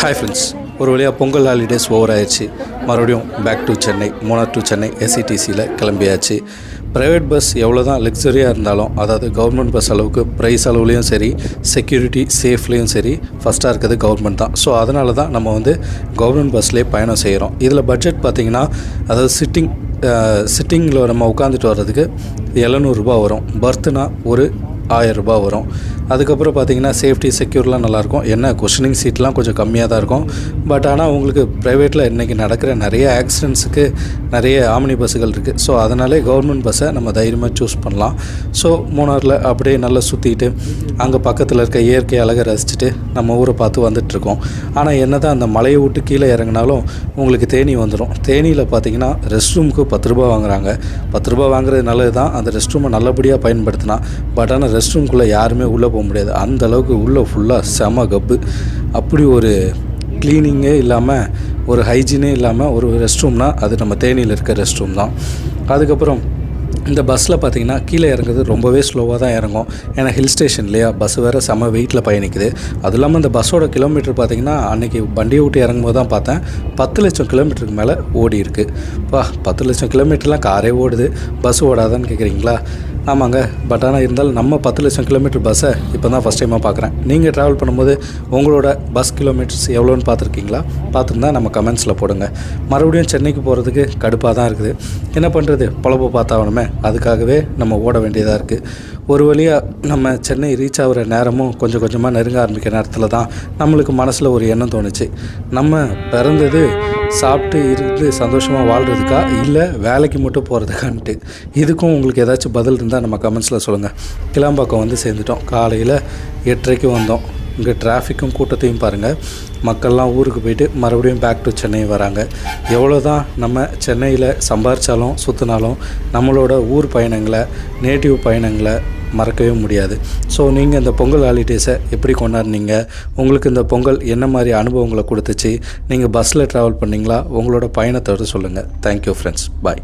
Hi friends, ஒரு வழியாக Pongal holidays over ஆயிடுச்சு. மறுபடியும் back to Chennai, Munnar to Chennai எஸ்சிடிசியில் கிளம்பியாச்சு. ப்ரைவேட் பஸ் எவ்வளோ தான் லக்ஸரியாக இருந்தாலும், அதாவது கவர்மெண்ட் பஸ் அளவுக்கு ப்ரைஸ் அளவுலேயும் சரி, செக்யூரிட்டி சேஃப்லேயும் சரி ஃபஸ்ட்டாக இருக்கிறது கவர்மெண்ட் தான். ஸோ அதனால தான் நம்ம கவர்மெண்ட் பஸ்லேயே பயணம் செய்கிறோம். இதில் பட்ஜெட் பார்த்திங்கன்னா, அதாவது சிட்டிங்கில் நம்ம உட்காந்துட்டு வர்றதுக்கு 700 ரூபா வரும். பர்த்னா ஒரு 1000 ரூபா வரும். அதுக்கப்புறம் பார்த்திங்கன்னா சேஃப்டி செக்யூர்லாம் நல்லாயிருக்கும். என்ன கொஷனிங் சீட்லாம் கொஞ்சம் கம்மியாக தான் இருக்கும். பட் ஆனால் உங்களுக்கு ப்ரைவேட்டில் இன்றைக்கி நடக்கிற நிறைய ஆக்சிடெண்ட்ஸுக்கு நிறைய ஆம்னி பஸ்ஸுகள் இருக்குது. ஸோ அதனாலே கவர்மெண்ட் பஸ்ஸை நம்ம தைரியமாக சூஸ் பண்ணலாம். ஸோ மூணாரில் அப்படியே நல்லா சுற்றிட்டு அங்கே பக்கத்தில் இருக்க இயற்கை அழகை ரசிச்சுட்டு நம்ம ஊரை பார்த்து வந்துட்டுருக்கோம். ஆனால் என்ன தான் அந்த மலையை விட்டு கீழே இறங்கினாலும் உங்களுக்கு தேனி வந்துடும். தேனியில் பார்த்திங்கன்னா ரெஸ்ட் ரூமுக்கு 10 ரூபா வாங்குகிறாங்க. 10 ரூபா வாங்குறது நல்லது தான், அந்த ரெஸ்ட் ரூமை நல்லபடியாக பயன்படுத்தினா. பட் ஆனால் ரெஸ்ட் ரூம்குள்ளே யாருமே உள்ளே போக முடியாது. அந்த அளவுக்கு உள்ளே ஃபுல்லாக செம கப்பு. அப்படி ஒரு க்ளீனிங்கே இல்லாமல், ஒரு ஹைஜீனே இல்லாமல் ஒரு ரெஸ்ட் ரூம்னால் அது நம்ம தேனியில் இருக்க ரெஸ்ட் ரூம் தான். அதுக்கப்புறம் இந்த பஸ்ஸில் பார்த்திங்கன்னா கீழே இறங்குறது ரொம்பவே ஸ்லோவாக தான் இறங்கும். ஏன்னா ஹில் ஸ்டேஷன் இல்லையா, பஸ் வேறு செம்ம வெயிட்டில் பயணிக்குது. அதுவும் இல்லாமல் இந்த பஸ்ஸோட கிலோமீட்டர் பார்த்திங்கன்னா அன்றைக்கி வண்டியை விட்டு இறங்கும்போது தான் பார்த்தேன் 10 லட்சம் கிலோமீட்டருக்கு மேலே ஓடி இருக்குது. 10 லட்சம் கிலோமீட்டர்லாம் காரே ஓடுது, பஸ் ஓடாதான்னு கேட்குறீங்களா? ஆமாங்க. பட் ஆனால் இருந்தாலும் நம்ம 10 லட்சம் கிலோமீட்டர் பஸ்ஸை இப்போ தான் ஃபஸ்ட் டைமாக பார்க்குறேன். நீங்கள் ட்ராவல் பண்ணும்போது உங்களோட பஸ் கிலோமீட்டர்ஸ் எவ்வளோன்னு பார்த்துருக்கீங்களா? பார்த்துருந்தா நம்ம கமெண்ட்ஸில் போடுங்க. மறுபடியும் சென்னைக்கு போகிறதுக்கு கடுப்பாக தான் இருக்குது. என்ன பண்ணுறது, பொழப்பு பார்த்தாகணுமே, அதுக்காகவே நம்ம ஓட வேண்டியதாக இருக்குது. ஒரு வழியாக நம்ம சென்னை ரீச் ஆகிற நேரமும் கொஞ்சம் கொஞ்சமாக நெருங்க ஆரம்பிக்கிற நேரத்தில் தான் நம்மளுக்கு மனசில் ஒரு எண்ணம் தோணுச்சு. நம்ம பிறந்தது சாப்பிட்டு இருந்து சந்தோஷமாக வாழ்கிறதுக்கா, இல்லை வேலைக்கு மட்டும் போகிறதுக்கான்ட்டு. இதுக்கும் உங்களுக்கு ஏதாச்சும் பதில் இருந்தால் நம்ம கமெண்ட்ஸில் சொல்லுங்கள். கிளாம்பாக்கம் சேர்ந்துட்டோம். காலையில் 8:30க்கு வந்தோம். இங்கே டிராஃபிக்கும் கூட்டத்தையும் பாருங்கள். மக்கள்லாம் ஊருக்கு போயிட்டு மறுபடியும் பேக் டு சென்னை வராங்க. எவ்வளோ தான் நம்ம சென்னையில் சம்பாரித்தாலும் சுற்றினாலும் நம்மளோட ஊர் பயணங்களை, நேட்டிவ் பயணங்களை மறக்கவே முடியாது. ஸோ நீங்கள் இந்த பொங்கல் ஹாலிடேஸை எப்படி கொண்டாடினீங்க? உங்களுக்கு இந்த பொங்கல் என்ன மாதிரி அனுபவங்களை கொடுத்துச்சு? நீங்கள் பஸ்ஸில் ட்ராவல் பண்ணிங்களா? உங்களோட பயணத்தை சொல்லுங்கள். Thank you friends. பாய்.